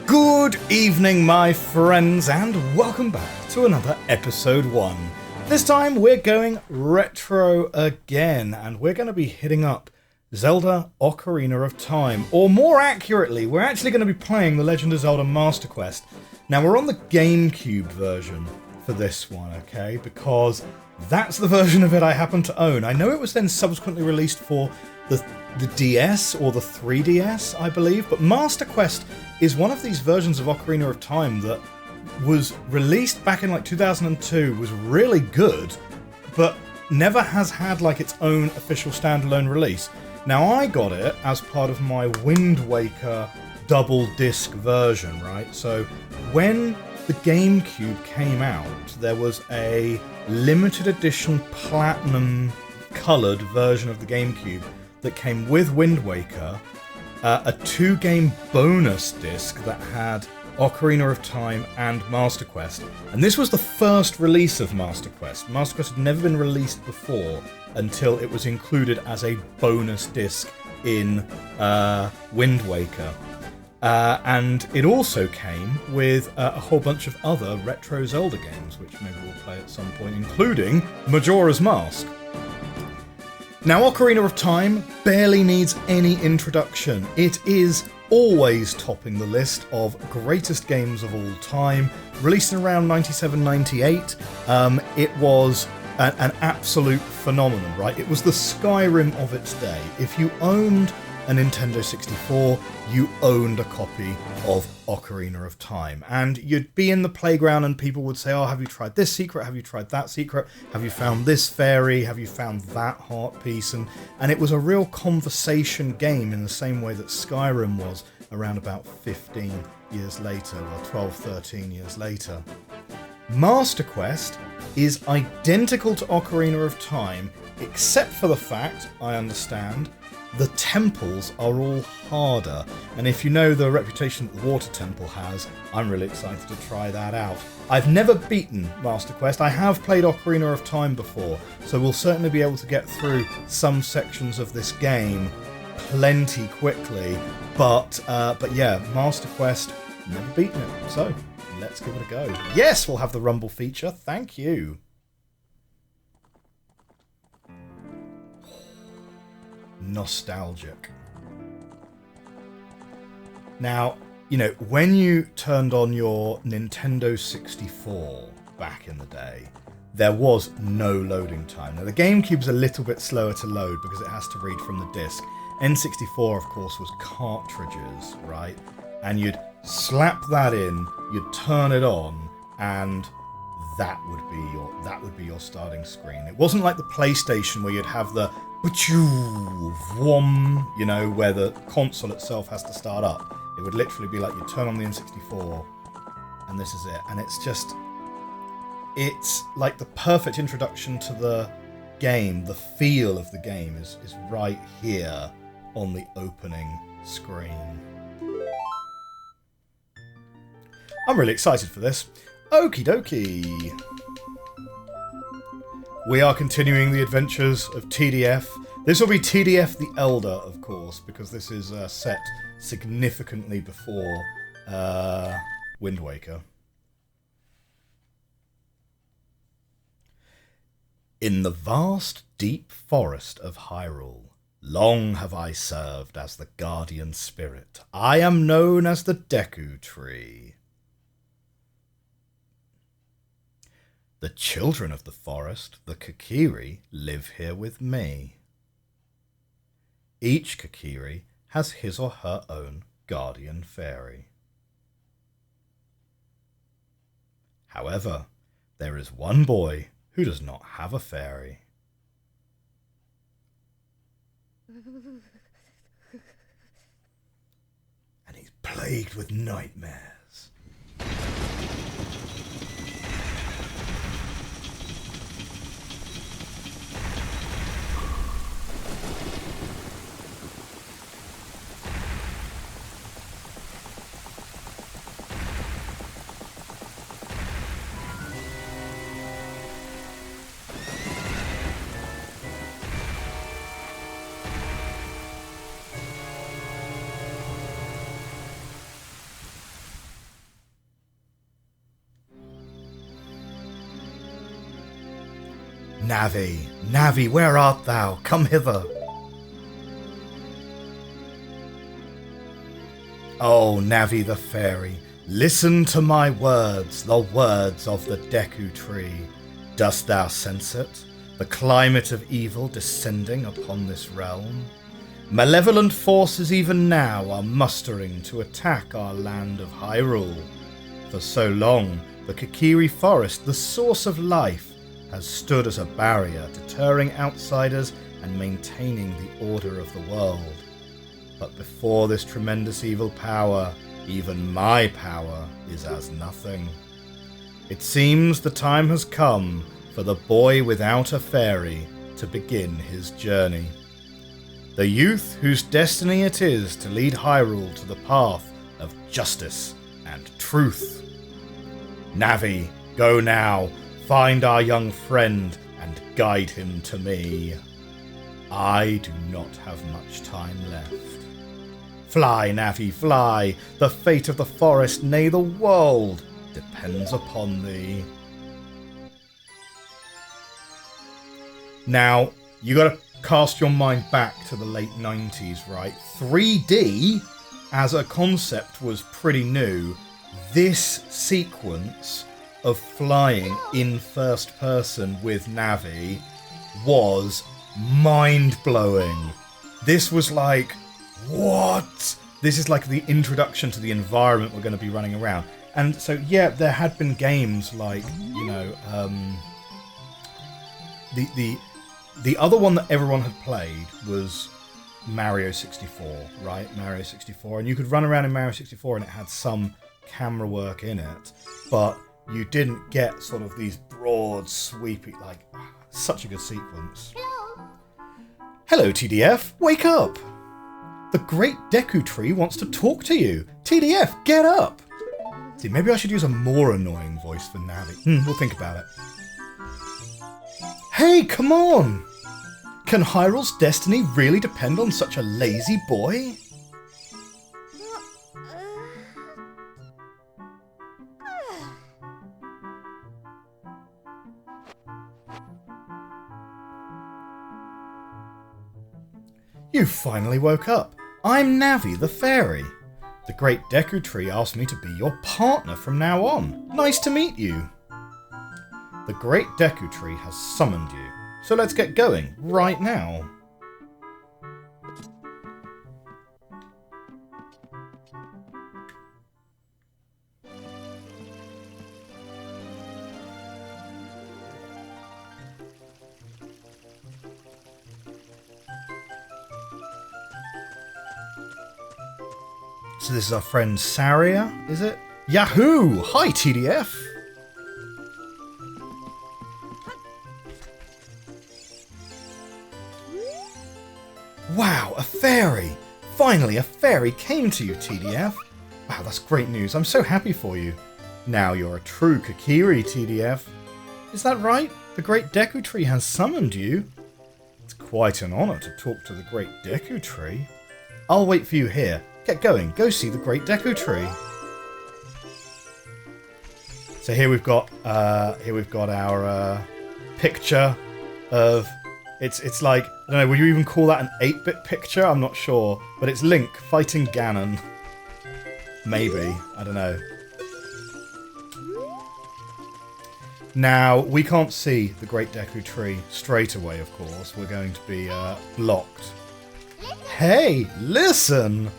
Good evening, my friends, and welcome back to another episode 1. This time we're going retro again, and we're going to be hitting up Zelda Ocarina of Time. Or more accurately, we're actually going to be playing the Legend of Zelda Master Quest. Now, we're on the Gamecube version for this one, okay? Because that's the version of it I happen to own. I know it was then subsequently released for the DS or the 3DS, I believe, but Master Quest is one of these versions of Ocarina of Time that was released back in like 2002, was really good, but never has had like its own official standalone release. Now, I got it as part of my Wind Waker double disc version, right? So when the Gamecube came out, there was a limited edition platinum coloured version of the Gamecube that came with Wind Waker, a 2-game bonus disc that had Ocarina of Time and Master Quest. And this was the first release of Master Quest. Master Quest had never been released before until it was included as a bonus disc in Wind Waker. And it also came with a whole bunch of other retro Zelda games, which maybe we'll play at some point, including Majora's Mask. Now, Ocarina of Time barely needs any introduction. It is always topping the list of greatest games of all time. Released in around 97-98, it was an absolute phenomenon, right? It was the Skyrim of its day. If you owned a Nintendo 64, you owned a copy of Ocarina of Time. And you'd be in the playground and people would say, oh, have you tried this secret? Have you tried that secret? Have you found this fairy? Have you found that heart piece? And it was a real conversation game in the same way that Skyrim was around about 15 years later, or 12, 13 years later. Master Quest is identical to Ocarina of Time, except for the fact, I understand, the temples are all harder, and if you know the reputation that the Water Temple has, I'm really excited to try that out. I've never beaten Master Quest. I have played Ocarina of Time before, so we'll certainly be able to get through some sections of this game plenty quickly, but yeah, Master Quest, never beaten it, so let's give it a go. Yes, we'll have the Rumble feature, thank you. Nostalgic. Now, you know, when you turned on your Nintendo 64 back in the day, there was no loading time. Now, the GameCube's a little bit slower to load because it has to read from the disc. N64, of course, was cartridges, right? And you'd slap that in, you'd turn it on, and that would be your starting screen. It wasn't like the PlayStation where you'd have the whom, you know, where the console itself has to start up. It would literally be like you turn on the N64 and this is it. And it's like the perfect introduction to the game. The feel of the game is right here on the opening screen. I'm really excited for this. Okie dokie. We are continuing the adventures of TDF. This will be TDF the Elder, of course, because this is set significantly before Wind Waker. In the vast, deep forest of Hyrule, long have I served as the guardian spirit. I am known as the Deku Tree. The children of the forest, the Kokiri, live here with me. Each Kokiri has his or her own guardian fairy. However, there is one boy who does not have a fairy. And he's plagued with nightmares. Navi, Navi, where art thou? Come hither. Oh, Navi the fairy, listen to my words, the words of the Deku Tree. Dost thou sense it? The climate of evil descending upon this realm? Malevolent forces even now are mustering to attack our land of Hyrule. For so long, the Kokiri Forest, the source of life, has stood as a barrier deterring outsiders and maintaining the order of the world. But before this tremendous evil power, even my power is as nothing. It seems the time has come for the boy without a fairy to begin his journey. The youth whose destiny it is to lead Hyrule to the path of justice and truth. Navi, go now, find our young friend and guide him to me. I do not have much time left. Fly, Navi, fly! The fate of the forest, nay the world, depends upon thee. Now, you gotta cast your mind back to the late 90s, right? 3D, as a concept, was pretty new. This sequence of flying in first person with Navi was mind-blowing. This was like, what? This is like the introduction to the environment we're going to be running around. And so, yeah, there had been games like, you know, the other one that everyone had played was Mario 64, right? Mario 64. And you could run around in Mario 64 and it had some camera work in it, but you didn't get sort of these broad, sweepy, like, such a good sequence. Hello, TDF, wake up! The great Deku Tree wants to talk to you. TDF, get up! See, maybe I should use a more annoying voice for Navi. We'll think about it. Hey, come on! Can Hyrule's destiny really depend on such a lazy boy? You finally woke up. I'm Navi the fairy. The great Deku Tree asked me to be your partner from now on. Nice to meet you. The great Deku Tree has summoned you, so let's get going right now. So this is our friend Saria, is it? Yahoo! Hi, TDF! Wow, a fairy! Finally, a fairy came to you, TDF. Wow, that's great news. I'm so happy for you. Now you're a true Kokiri, TDF. Is that right? The great Deku Tree has summoned you? It's quite an honour to talk to the great Deku Tree. I'll wait for you here. Get going. Go see the great Deku Tree. So here we've got our picture of. It's like, I don't know, would you even call that an 8-bit picture? I'm not sure. But it's Link fighting Ganon. Maybe. I don't know. Now, we can't see the great Deku Tree straight away, of course. We're going to be blocked. Hey, listen!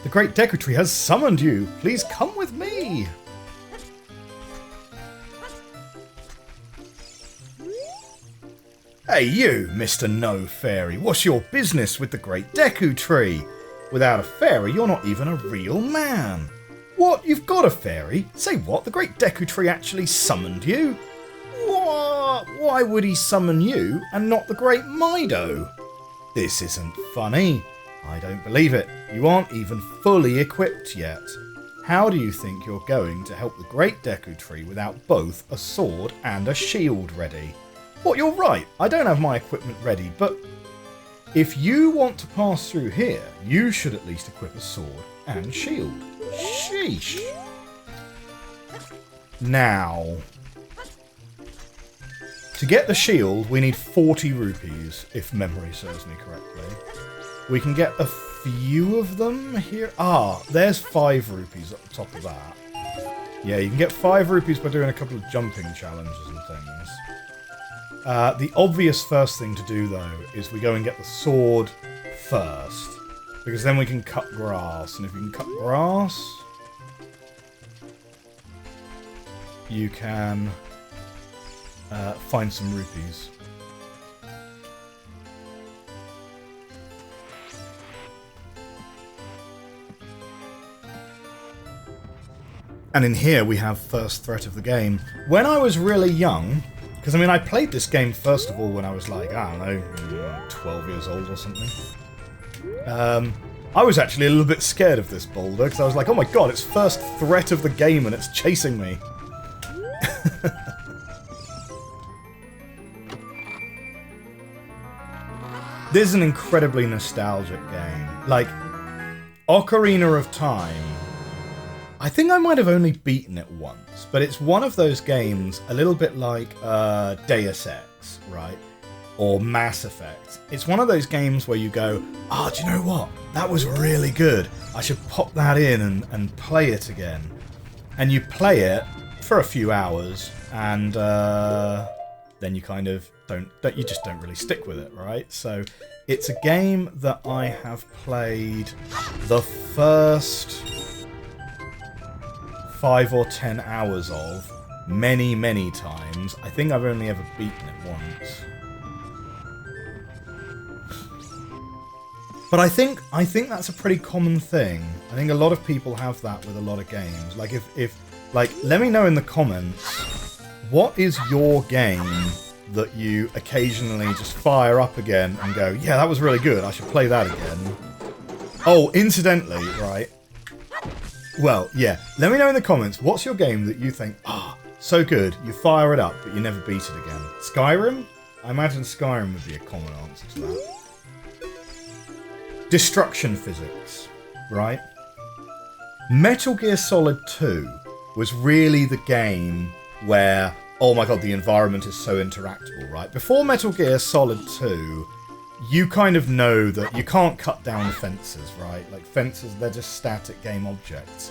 The great Deku Tree has summoned you. Please come with me. Hey you, Mr. No Fairy. What's your business with the great Deku Tree? Without a fairy, you're not even a real man. What? You've got a fairy? Say what? The great Deku Tree actually summoned you? What? Why would he summon you and not the great Mido? This isn't funny. I don't believe it. You aren't even fully equipped yet. How do you think you're going to help the great Deku Tree without both a sword and a shield ready? What, you're right. I don't have my equipment ready, but if you want to pass through here, you should at least equip a sword and shield. Sheesh. Now, To get the shield, we need 40 rupees, if memory serves me correctly. We can get a few of them here. Ah, there's 5 rupees at the top of that. Yeah, you can get 5 rupees by doing a couple of jumping challenges and things. The obvious first thing to do, though, is we go and get the sword first. Because then we can cut grass. And if you can cut grass, you can find some rupees. And in here we have first threat of the game. When I was really young, because I mean I played this game first of all when I was like, I don't know, 12 years old or something. I was actually a little bit scared of this boulder, because I was like, oh my god, it's first threat of the game and it's chasing me. This is an incredibly nostalgic game. Like, Ocarina of Time, I think I might have only beaten it once, but it's one of those games, a little bit like Deus Ex, right? Or Mass Effect. It's one of those games where you go, oh, do you know what? That was really good. I should pop that in and play it again. And you play it for a few hours, and then you kind of you just don't really stick with it, right? So it's a game that I have played the first 5 or 10 hours of many, many times. I think I've only ever beaten it once. But I think that's a pretty common thing. I think a lot of people have that with a lot of games. Like like let me know in the comments, what is your game that you occasionally just fire up again and go, yeah, that was really good, I should play that again. Oh, incidentally, right? Well, yeah, let me know in the comments, what's your game that you think, so good, you fire it up, but you never beat it again? Skyrim? I imagine Skyrim would be a common answer to that. Destruction physics, right? Metal Gear Solid 2 was really the game where, oh my god, the environment is so interactable, right? Before Metal Gear Solid 2, you kind of know that you can't cut down fences, right? Like, fences, they're just static game objects.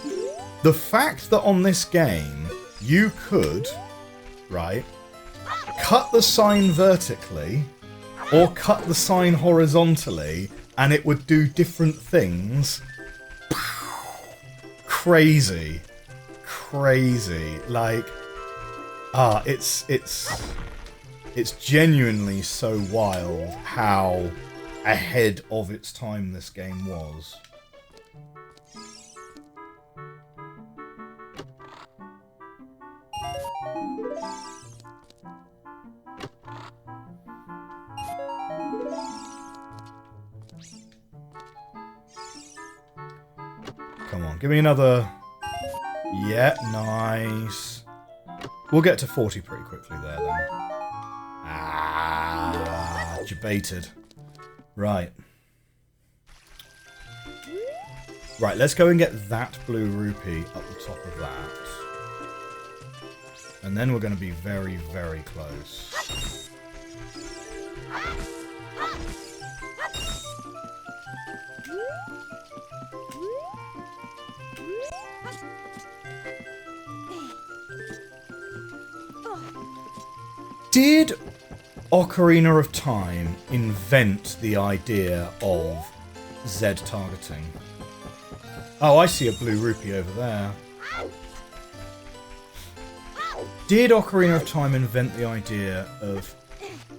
The fact that on this game, you could, right, cut the sign vertically, or cut the sign horizontally, and it would do different things. Crazy. Crazy. Like, it's genuinely so wild how ahead of its time this game was. Come on, give me another... Yeah, nice. We'll get to 40 pretty quickly there, then. Ah, debated. Right. Right, let's go and get that blue rupee up the top of that. And then we're going to be very, very close. Did Ocarina of Time invent the idea of Z targeting? Oh, I see a blue rupee over there. Did Ocarina of Time invent the idea of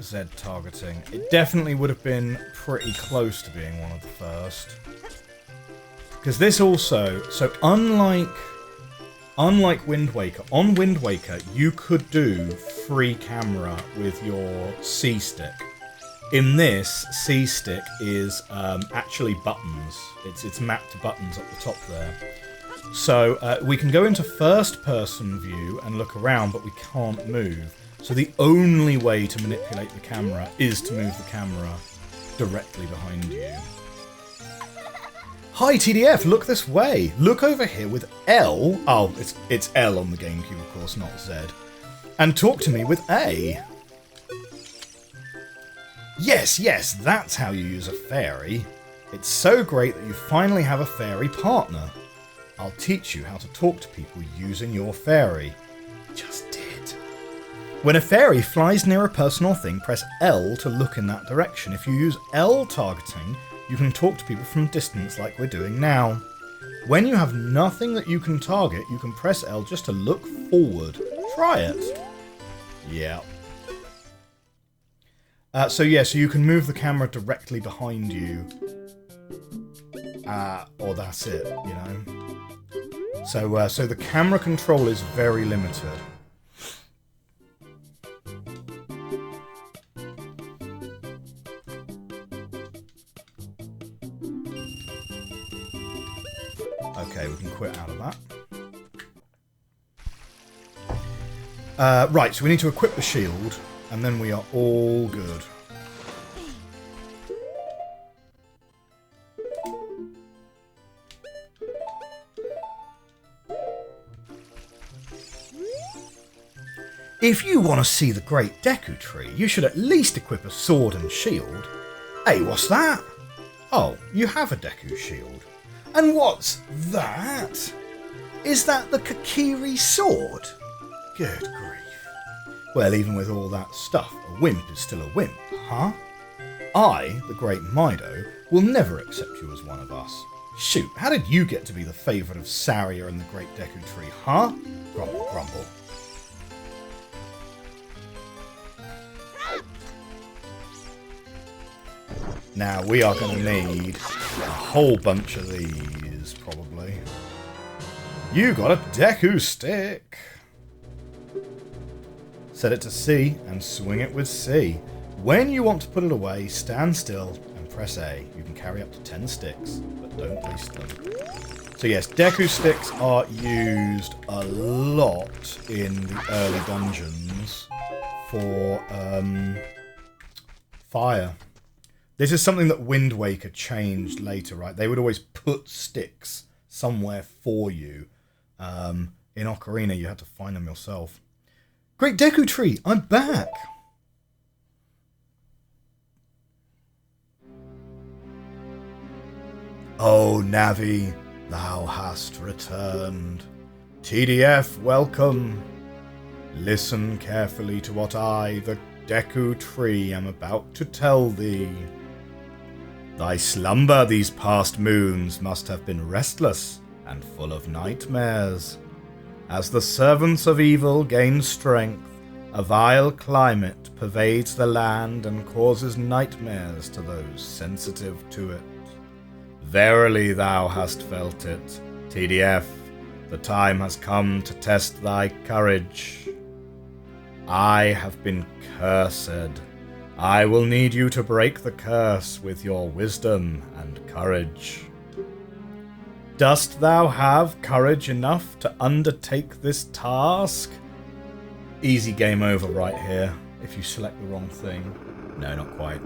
Z targeting? It definitely would have been pretty close to being one of the first. Because this also... So unlike Wind Waker, on Wind Waker you could do free camera with your C stick. In this, C stick is actually buttons. It's mapped to buttons at the top there. So we can go into first person view and look around, but we can't move. So the only way to manipulate the camera is to move the camera directly behind you. Hi TDF, look this way. Look over here with L. Oh, it's L on the Gamecube, of course, not Z. And talk to me with A. Yes, yes, that's how you use a fairy. It's so great that you finally have a fairy partner. I'll teach you how to talk to people using your fairy. Just did. When a fairy flies near a person or thing, press L to look in that direction. If you use L targeting, you can talk to people from distance like we're doing now. When you have nothing that you can target, you can press L just to look forward. Try it. Yeah. So you can move the camera directly behind you. Or that's it, you know. So the camera control is very limited. Okay, we can quit out of that. Right, so we need to equip the shield, and then we are all good. If you want to see the great Deku Tree, you should at least equip a sword and shield. Hey, what's that? Oh, you have a Deku shield. And what's that? Is that the Kakiri sword? Good grief. Well, even with all that stuff, a wimp is still a wimp, huh? I, the great Mido, will never accept you as one of us. Shoot, how did you get to be the favourite of Saria and the great Deku Tree, huh? Grumble, grumble. Now, we are going to need a whole bunch of these, probably. You got a Deku stick! Set it to C and swing it with C. When you want to put it away, stand still and press A. You can carry up to 10 sticks, but don't waste them. So yes, Deku sticks are used a lot in the early dungeons for fire. This is something that Wind Waker changed later, right? They would always put sticks somewhere for you. In Ocarina, you had to find them yourself. Great Deku Tree, I'm back! Oh, Navi, thou hast returned. TDF, welcome. Listen carefully to what I, the Deku Tree, am about to tell thee. Thy slumber these past moons must have been restless and full of nightmares. As the servants of evil gain strength, a vile climate pervades the land and causes nightmares to those sensitive to it. Verily thou hast felt it, TDF. The time has come to test thy courage. I have been cursed. I will need you to break the curse with your wisdom and courage. Dost thou have courage enough to undertake this task? Easy game over right here, if you select the wrong thing. No, not quite.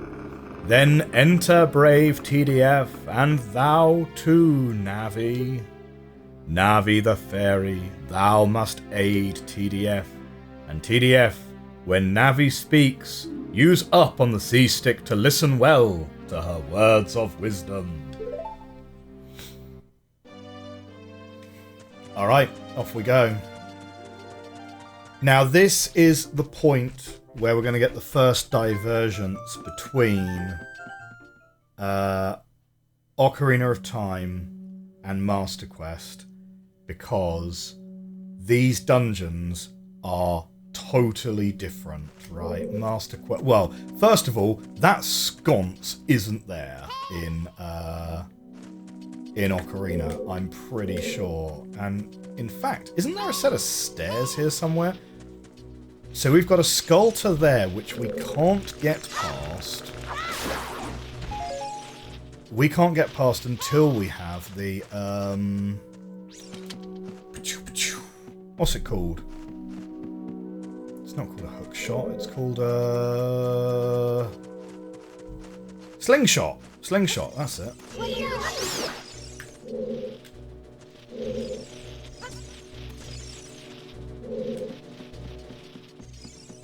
Then enter brave TDF, and thou too, Navi. Navi the fairy, thou must aid TDF. And TDF, when Navi speaks, use up on the C-stick to listen well to her words of wisdom. Alright, off we go. Now this is the point where we're going to get the first divergence between Ocarina of Time and Master Quest, because these dungeons are totally different, right? Master Quest. Well, first of all, that sconce isn't there in Ocarina, I'm pretty sure. And in fact, isn't there a set of stairs here somewhere? So we've got a sculptor there, which we can't get past. We can't get past until we have the what's it called? It's not called a hook shot, it's called a slingshot. Slingshot, that's it.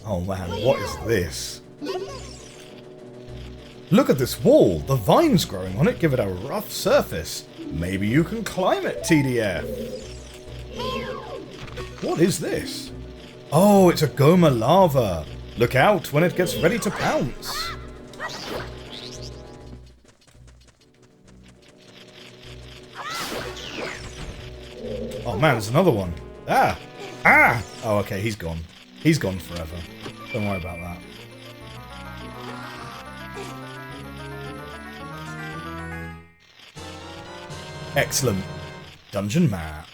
Oh man, what is this? Look at this wall. The vines growing on it give it a rough surface. Maybe you can climb it, TDF. What is this? Oh, it's a Goma lava. Look out when it gets ready to pounce. Oh man, there's another one. Ah! Ah! Oh, okay, he's gone. He's gone forever. Don't worry about that. Excellent. Dungeon map.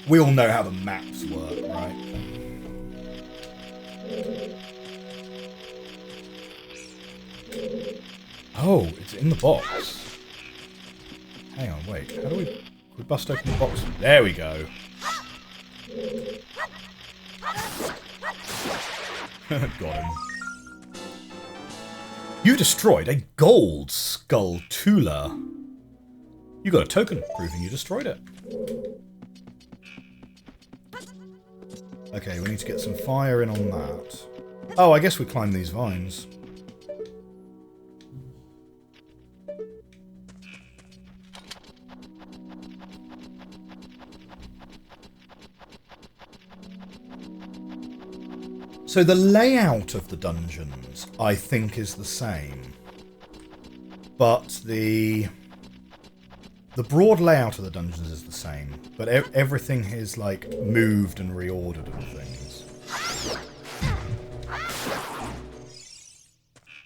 We all know how the maps work, right? Oh, it's in the box. Hang on, wait. How do we bust open the box? There we go. Got him. You destroyed a gold Skulltula. You got a token proving you destroyed it. Okay, we need to get some fire in on that. Oh, I guess we climb these vines. So the layout of the dungeons, I think, is the same. But the broad layout of the dungeons is the same. But everything is, like, moved and reordered and things.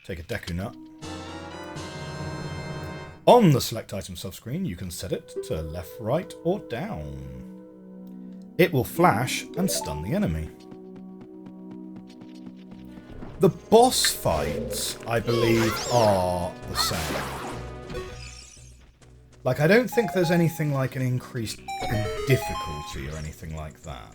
Take a Deku Nut. On the Select Item subscreen, you can set it to left, right, or down. It will flash and stun the enemy. The boss fights, I believe, are the same. Like, I don't think there's anything like an increase in difficulty or anything like that.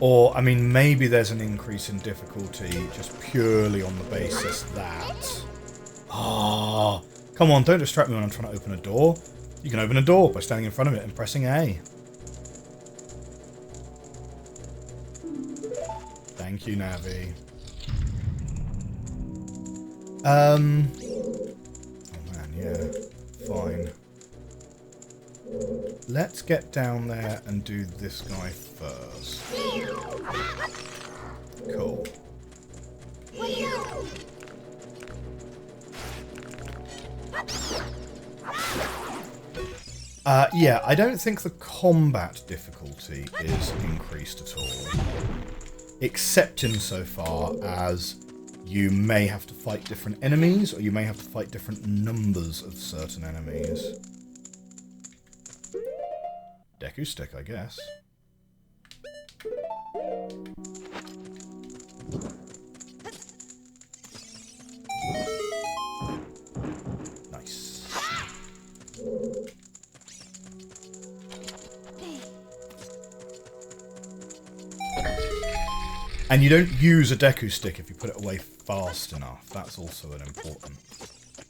Or, I mean, maybe there's an increase in difficulty just purely on the basis that... Ah, come on, don't distract me when I'm trying to open a door. You can open a door by standing in front of it and pressing A. Thank you, Navi. Oh man, yeah. Fine. Let's get down there and do this guy first. Cool. Yeah, I don't think the combat difficulty is increased at all. Except insofar as you may have to fight different enemies, or you may have to fight different numbers of certain enemies. Deku Stick, I guess. Nice. And you don't use a Deku Stick if you put it away fast enough. That's also an important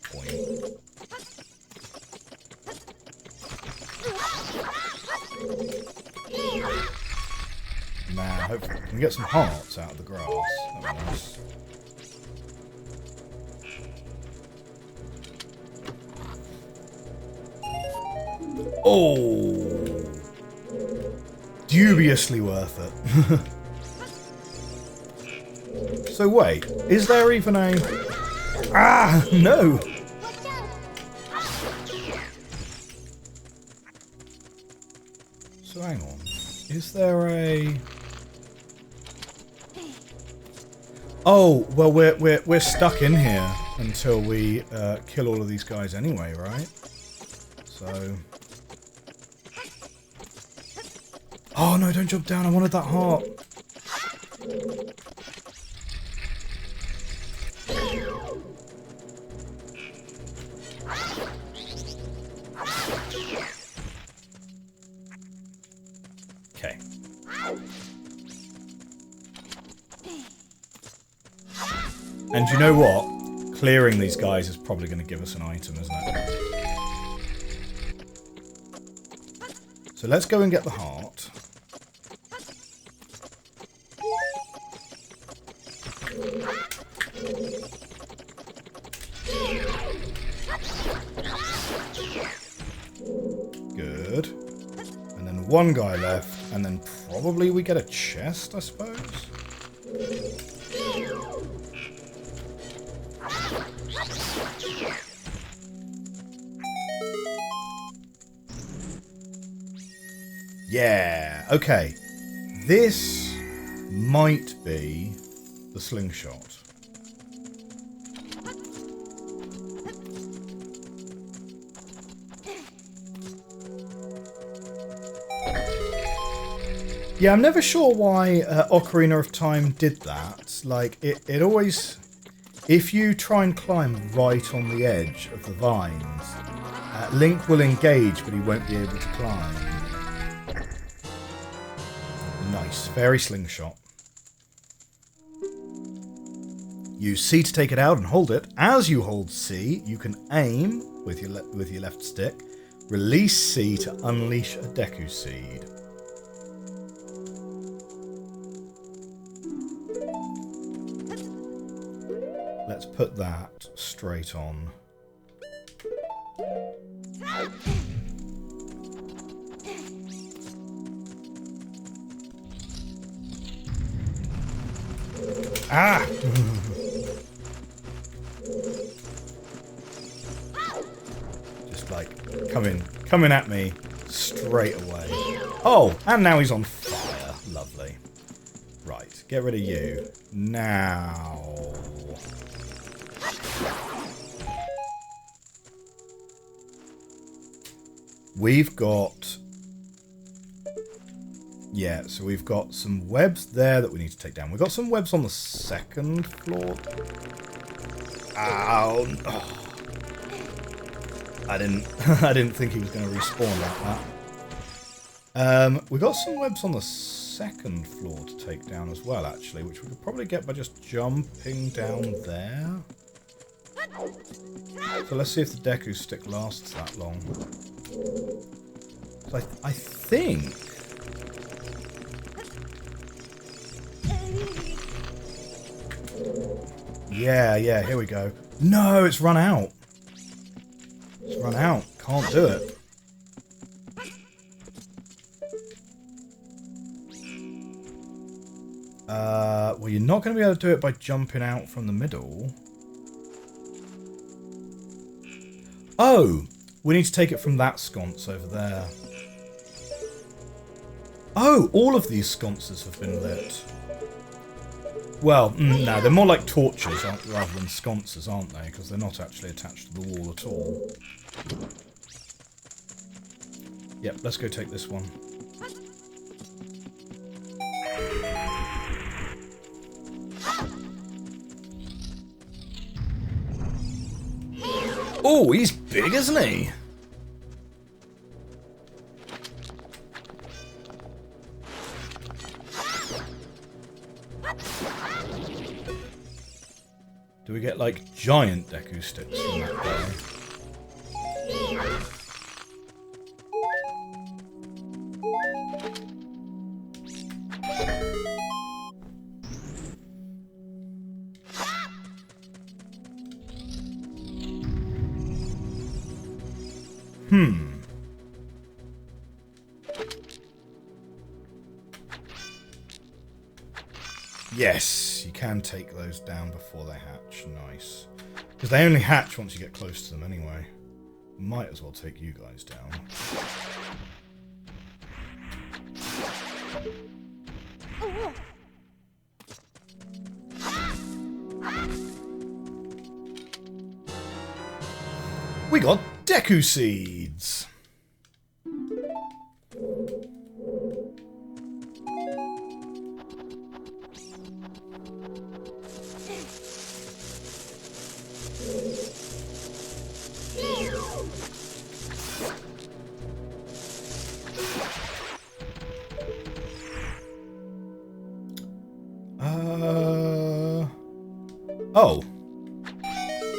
point. Man, hopefully we can get some hearts out of the grass. That'd be nice. Oh! Dubiously worth it. So wait, is there even a... Ah, no! So hang on, is there a... Oh, well we're stuck in here until we kill all of these guys anyway, right? So... Oh no, don't jump down, I wanted that heart. Okay. And you know what? Clearing these guys is probably going to give us an item, isn't it? So let's go and get the heart. Good. And then one guy left, and then probably we get a chest, I suppose? Yeah, okay. This might be the slingshot. Yeah, I'm never sure why Ocarina of Time did that. Like, it always... If you try and climb right on the edge of the vines, Link will engage, but he won't be able to climb. Nice. Fairy slingshot. Use C to take it out and hold it. As you hold C, you can aim with your left stick. Release C to unleash a Deku Seed. Let's put that straight on. Ah! Just like coming at me straight away. Oh, and now he's on fire. Lovely. Right, get rid of you. Now. We've got... Yeah, so we've got some webs there that we need to take down. We've got some webs on the second floor. Ow! Oh. I didn't think he was going to respawn like that. We've got some webs on the second floor to take down as well, actually, which we could probably get by just jumping down there. So let's see if the Deku stick lasts that long. So I think... Yeah, here we go. No, it's run out. It's run out. Can't do it. Well, you're not going to be able to do it by jumping out from the middle. Oh, we need to take it from that sconce over there. Oh, all of these sconces have been lit. Well, no, they're more like torches rather than sconces, aren't they? Because they're not actually attached to the wall at all. Yep, let's go take this one. Oh, he's big, isn't he? Do we get, like, giant Deku sticks from that guy? Yes, you can take those down before they hatch. Nice. Because they only hatch once you get close to them anyway. Might as well take you guys down. We got Deku Seeds! Oh.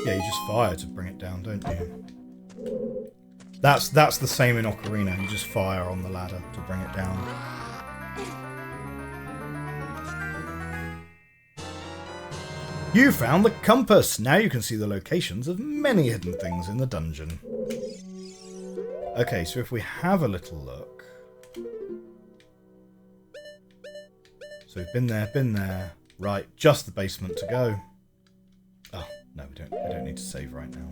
Yeah, you just fire to bring it down, don't you? That's the same in Ocarina. You just fire on the ladder to bring it down. You found the compass! Now you can see the locations of many hidden things in the dungeon. Okay, so if we have a little look... So we've been there. Right, just the basement to go. Oh, no, we don't need to save right now.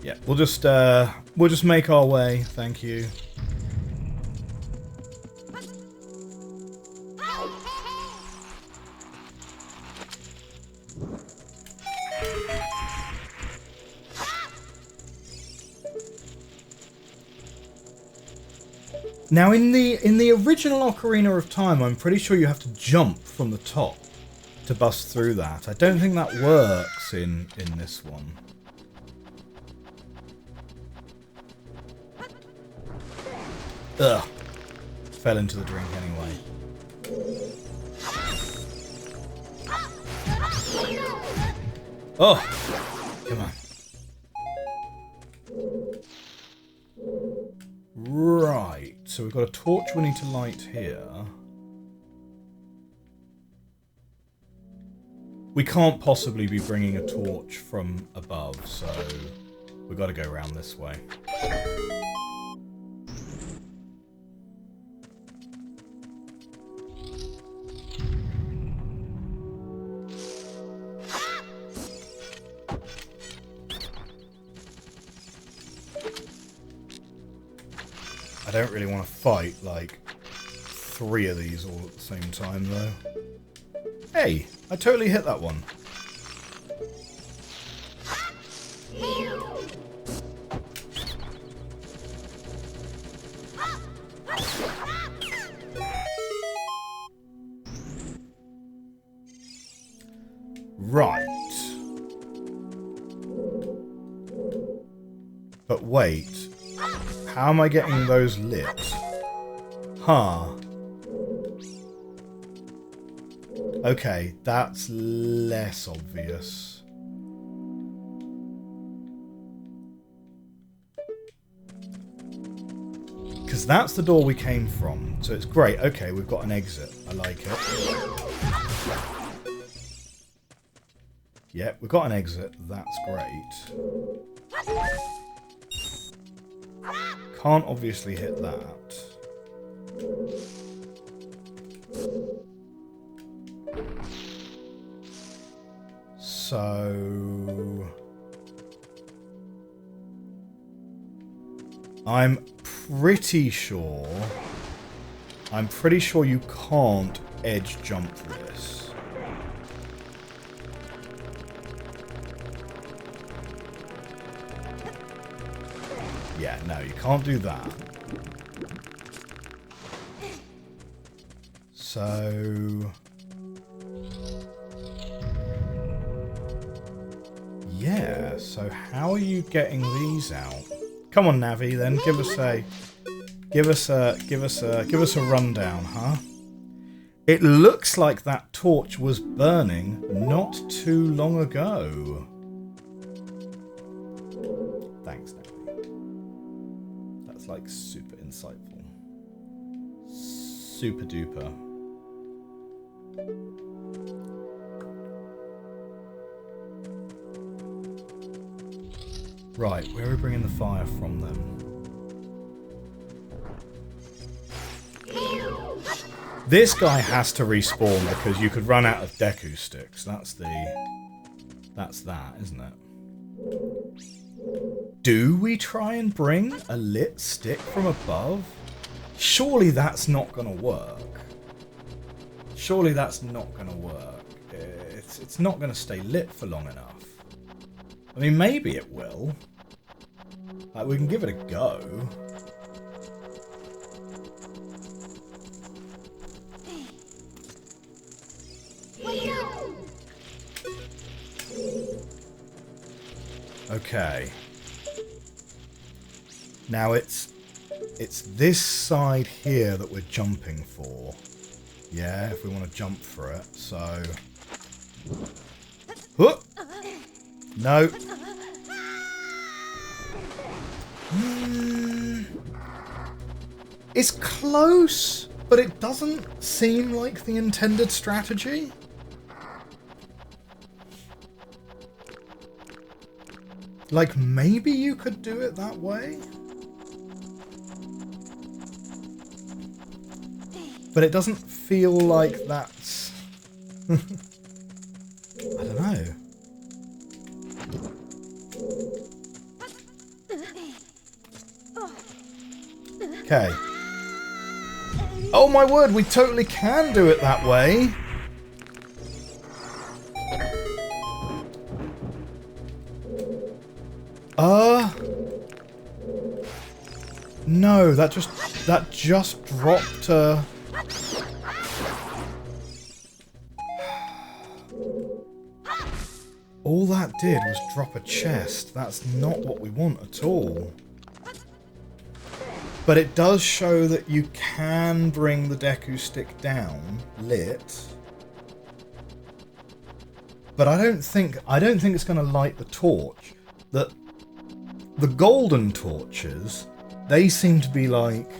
Yeah, we'll just make our way, thank you. Now in the original Ocarina of Time, I'm pretty sure you have to jump from the top to bust through that. I don't think that works in this one. Ugh. Fell into the drink anyway. Oh! Come on. Right. So we've got a torch we need to light here. We can't possibly be bringing a torch from above, so we've got to go around this way. I don't really want to fight, like, 3 of these all at the same time, though. Hey, I totally hit that one. Right. But wait. How am I getting those lit? Huh. Okay, that's less obvious. Because that's the door we came from. So it's great. Okay, we've got an exit. I like it. Yeah, we've got an exit. That's great. Can't obviously hit that. So... I'm pretty sure you can't edge jump this. Yeah, no, you can't do that. So... yeah, so how are you getting these out? Come on, Navi, then give us a rundown, huh? It looks like that torch was burning not too long ago. Thanks, Navi. That's like super insightful. Super duper. Right, where are we bringing the fire from then? This guy has to respawn because you could run out of Deku sticks. That's that, isn't it? Do we try and bring a lit stick from above? Surely that's not going to work. Surely that's not going to work. It's not going to stay lit for long enough. I mean, maybe it will. Like, we can give it a go. Okay. Now it's this side here that we're jumping for. Yeah, if we want to jump for it. So... Whoop! No. It's close, but it doesn't seem like the intended strategy. Like, maybe you could do it that way? But it doesn't feel like that's... I don't know. Okay. Oh my word, we totally can do it that way. No, that just dropped all that did was drop a chest. That's not what we want at all. But it does show that you can bring the Deku stick down, lit. But I don't think it's going to light the torch. The golden torches, they seem to be like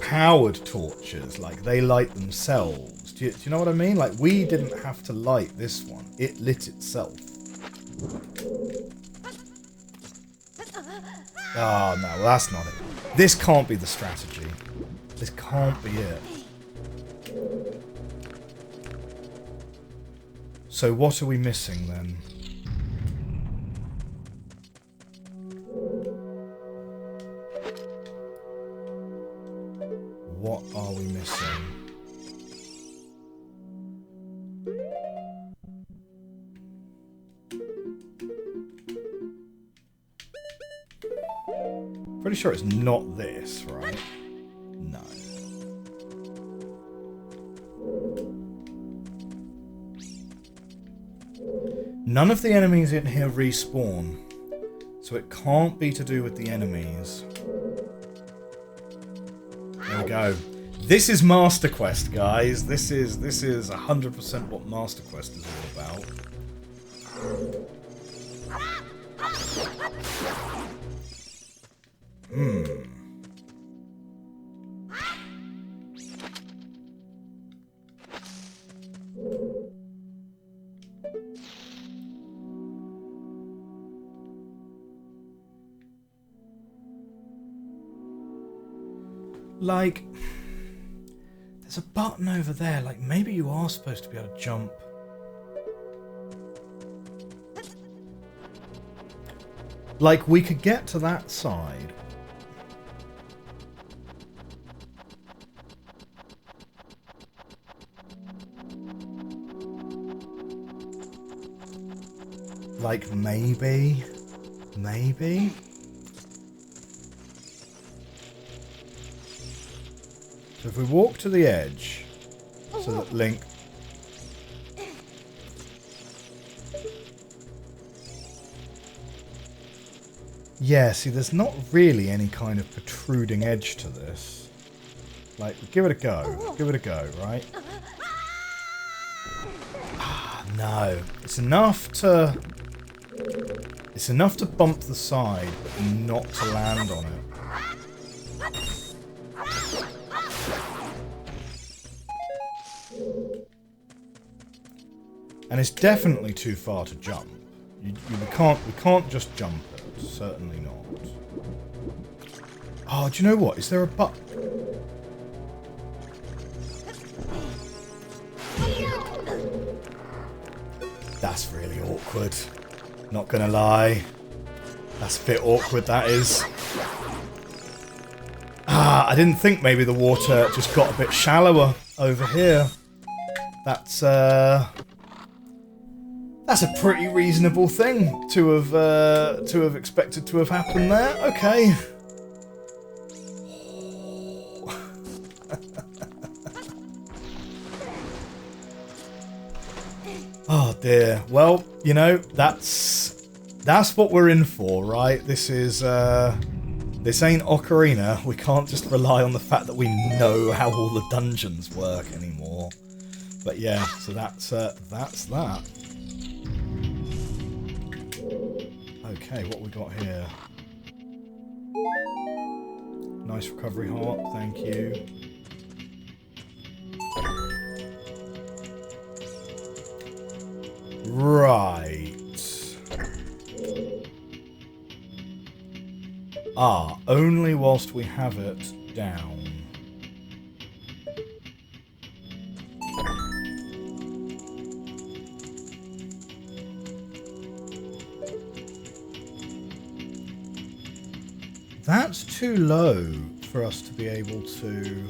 powered torches, like they light themselves. Do you know what I mean? Like, we didn't have to light this one. It lit itself. Oh, no, well, that's not it. This can't be the strategy. This can't be it. So what are we missing then? What are we missing? Pretty sure it's not this, right? No. None of the enemies in here respawn, so it can't be to do with the enemies. There we go. This is Master Quest, guys. This is 100% what Master Quest is all about. Like, there's a button over there. Like, maybe you are supposed to be able to jump. Like, we could get to that side. Like, maybe. So if we walk to the edge, so that Link... Yeah, see, there's not really any kind of protruding edge to this. Like, give it a go. Give it a go, right? Ah, no. It's enough to bump the side, but not to land on it. And it's definitely too far to jump. We can't just jump it. Certainly not. Oh, do you know what? Is there a button? That's really awkward. Not gonna lie. That's a bit awkward, that is. Ah, I didn't think maybe the water just got a bit shallower over here. That's a pretty reasonable thing to have expected to have happened there. Okay. Oh dear. Well, you know, that's what we're in for, right? This is This ain't Ocarina. We can't just rely on the fact that we know how all the dungeons work anymore. But yeah, so that's that. Okay, what we got here? Nice recovery heart, thank you. Right. Ah, only whilst we have it down. That's too low for us to be able to...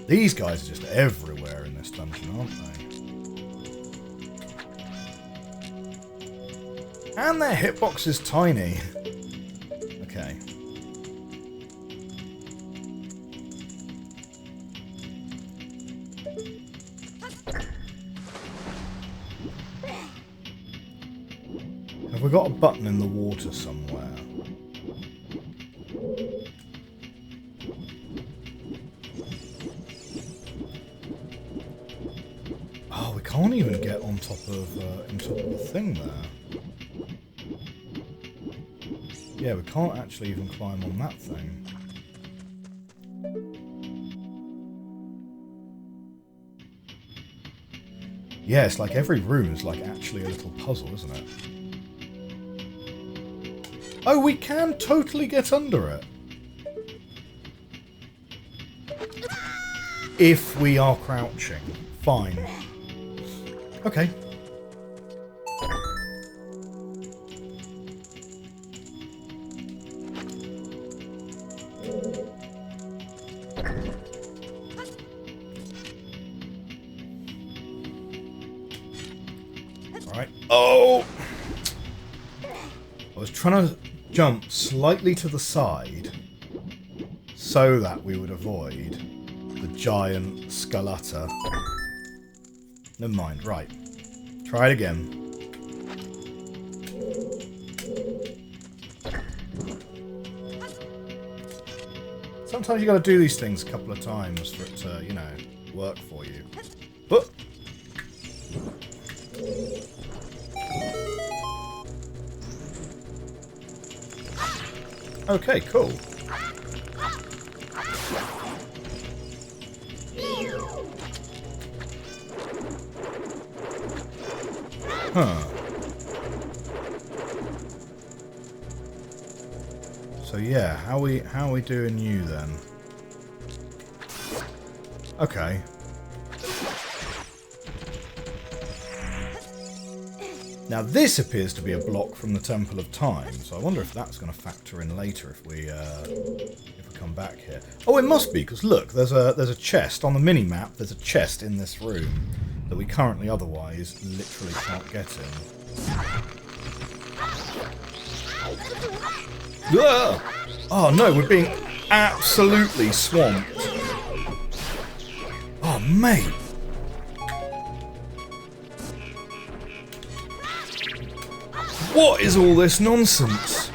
These guys are just everywhere in this dungeon, aren't they? And their hitbox is tiny. Okay. Have we got a button in the water somewhere? Oh, we can't even get on top of the thing there. Yeah, we can't actually even climb on that thing. Yeah, it's like every room is like actually a little puzzle, isn't it? Oh, we can totally get under it. If we are crouching. Fine. Okay. Alright. Oh! I was trying to jump slightly to the side so that we would avoid the giant Skullata. Never mind, right. Try it again. Sometimes you gotta do these things a couple of times for it to, you know, work for you. But okay, cool. Huh. So yeah, how are we doing you then? Okay. Now this appears to be a block from the Temple of Time, so I wonder if that's going to factor in later if we come back here. Oh, it must be, because look, there's a chest on the mini map. There's a chest in this room that we currently otherwise literally can't get in. Ugh! Oh no, we're being absolutely swamped. Oh mate. What is all this nonsense?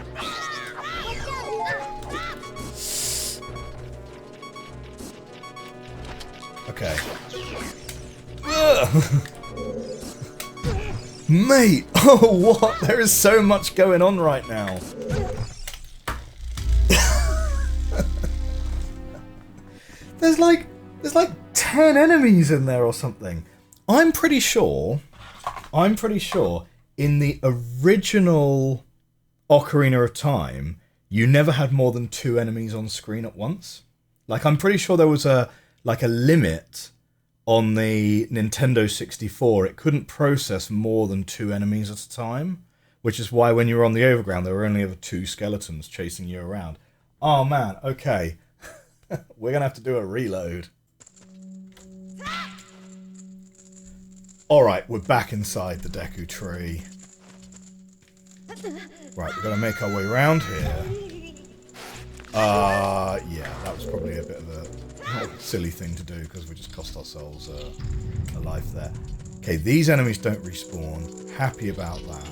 Okay. Mate! Oh, what? There is so much going on right now. There's like 10 enemies in there or something. I'm pretty sure in the original Ocarina of Time, you never had more than 2 enemies on screen at once. Like, I'm pretty sure there was a limit on the Nintendo 64. It couldn't process more than 2 enemies at a time, which is why when you were on the overground, there were only ever 2 skeletons chasing you around. Oh man, okay. We're gonna have to do a reload. Alright, we're back inside the Deku Tree. Right, we're gonna make our way around here. Yeah, that was probably a bit of a silly thing to do because we just cost ourselves a life there. Okay, these enemies don't respawn. Happy about that.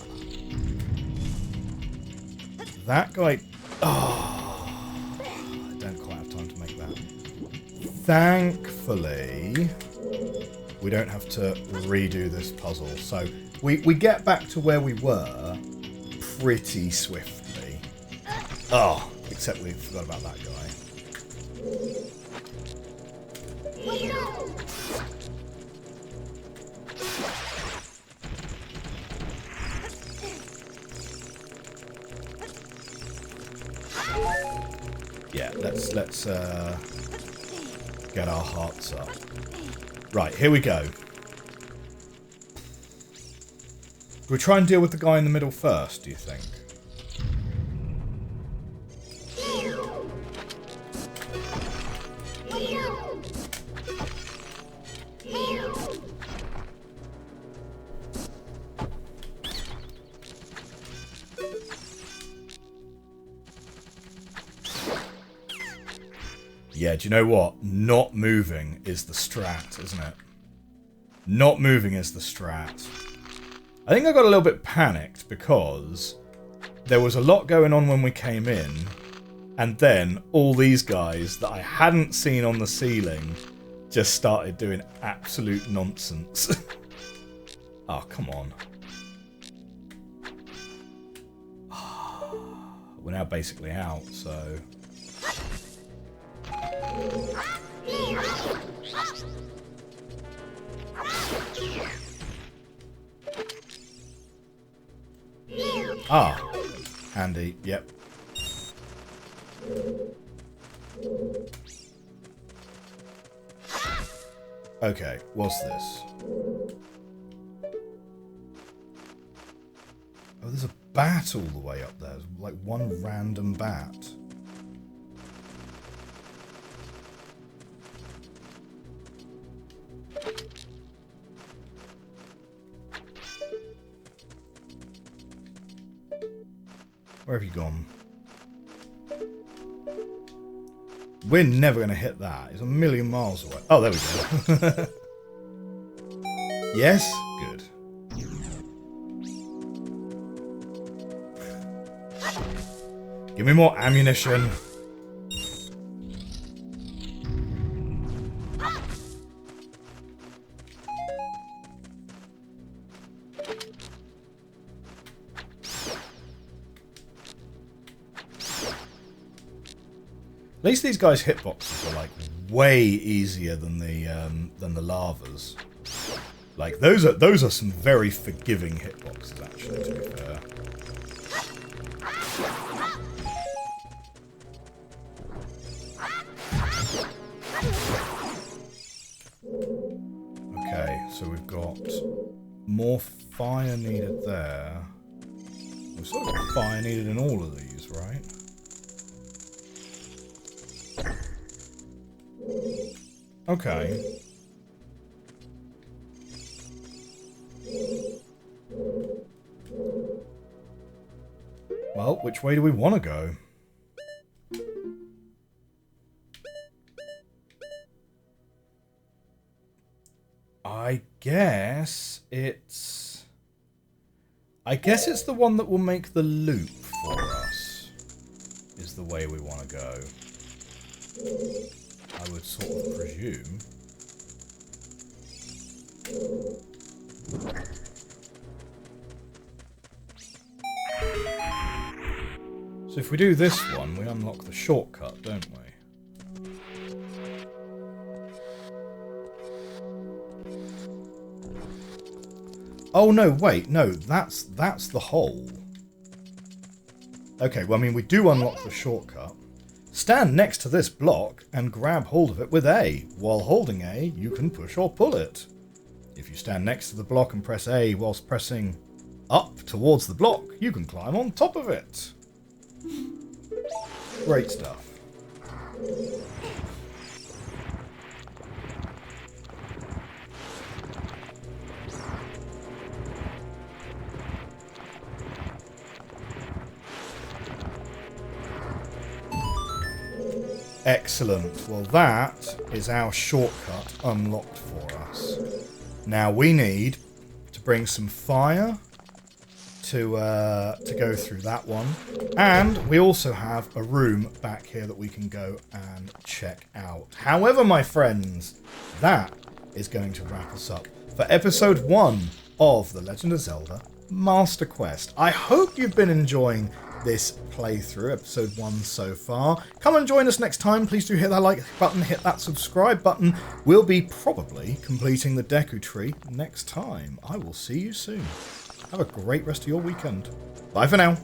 That guy... Oh, I don't quite have time to make that. Thankfully, we don't have to redo this puzzle. So we get back to where we were pretty swiftly. Oh, except we forgot about that guy. Yeah, let's get our hearts up. Right, here we go. Do we try and deal with the guy in the middle first, do you think? Yeah, do you know what? Not moving is the strat, isn't it? Not moving is the strat. I think I got a little bit panicked because there was a lot going on when we came in, and then all these guys that I hadn't seen on the ceiling just started doing absolute nonsense. Oh, come on. We're now basically out, so... Ah, handy, yep. Okay, what's this? Oh, there's a bat all the way up there. There's like one random bat. Where have you gone? We're never going to hit that. It's a million miles away. Oh, there we go. Yes? Good. Give me more ammunition. At least these guys' hitboxes are like way easier than the lavas. Like those are some very forgiving hitboxes, actually, to be fair. Okay, so we've got more fire needed there. We've sort of got fire needed in all of these, right? Okay. Well, which way do we want to go? I guess it's the one that will make the loop for us. Is the way we want to go. I would sort of presume. So if we do this one, we unlock the shortcut, don't we? Oh no, wait, no, that's the hole. Okay, well I mean we do unlock the shortcut. Stand next to this block and grab hold of it with A. While holding A, you can push or pull it. If you stand next to the block and press A whilst pressing up towards the block, you can climb on top of it. Great stuff. Excellent. Well, that is our shortcut unlocked for us. Now we need to bring some fire to go through that one. And we also have a room back here that we can go and check out. However, my friends, that is going to wrap us up for episode 1 of The Legend of Zelda Master Quest. I hope you've been enjoying this playthrough, episode 1 so far. Come and join us next time. Please do hit that like button, hit that subscribe button. We'll be probably completing the Deku Tree next time. I will see you soon. Have a great rest of your weekend. Bye for now.